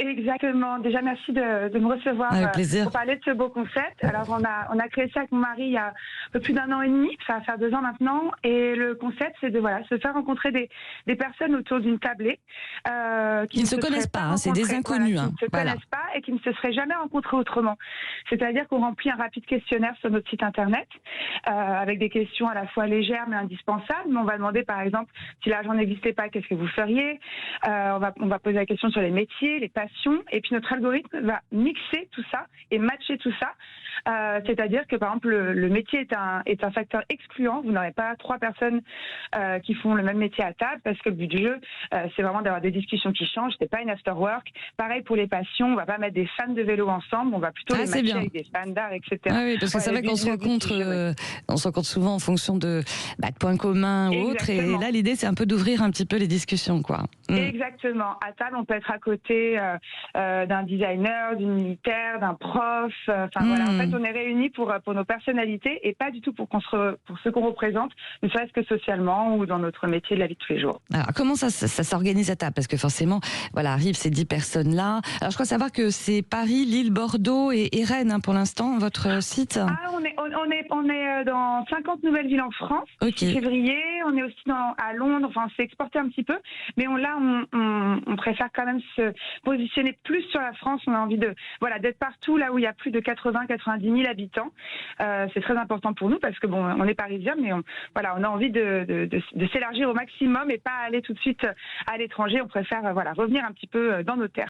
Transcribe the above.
Exactement. Déjà, merci de me recevoir Avec plaisir. pour parler de ce beau concept. Alors, on a créé ça avec mon mari il y a un peu plus d'1 an et demi. Ça va faire 2 ans maintenant. Et le concept, c'est de se faire rencontrer des personnes autour d'une tablée Qui ne se connaissent pas, hein, c'est des inconnus. Qui ne se connaissent pas et qui ne se seraient jamais rencontrés autrement. C'est-à-dire qu'on remplit un rapide questionnaire sur notre site internet avec des questions à la fois légères mais indispensables. Mais on va demander, par exemple, si l'argent n'existait pas, qu'est-ce que vous feriez ? On va poser la question sur les métiers, les passions, et puis notre algorithme va mixer tout ça et matcher tout ça. C'est-à-dire que par exemple le métier est un facteur excluant. Vous n'aurez pas 3 personnes qui font le même métier à table, parce que le but du jeu c'est vraiment d'avoir des discussions qui changent. C'est pas une after work. Pareil pour les passions, on va pas mettre des fans de vélo ensemble, on va plutôt les matcher avec des fans d'art, etc. Oui, parce que c'est vrai qu'on se rencontre souvent en fonction de points communs ou autres, et là l'idée c'est un peu d'ouvrir un petit peu les discussions, quoi. Exactement. À table, on peut être à côté d'un designer, d'une militaire, d'un prof. Voilà. En fait, on est réunis pour nos personnalités et pas du tout pour ce qu'on représente, ne serait-ce que socialement ou dans notre métier de la vie de tous les jours. Alors, comment ça s'organise à table ? Parce que forcément, voilà, arrivent ces 10 personnes-là. Alors, je crois savoir que c'est Paris, Lille, Bordeaux et Rennes, hein, pour l'instant, votre site. On est dans 50 nouvelles villes en France. Okay. Février. On est aussi à Londres. Enfin, c'est exporté un petit peu, mais on préfère quand même se positionner plus sur la France. On a envie d'être partout là où il y a plus de 80-90 000 habitants. C'est très important pour nous parce que on est parisiens, mais on a envie de s'élargir au maximum et pas aller tout de suite à l'étranger. On préfère revenir un petit peu dans nos terres.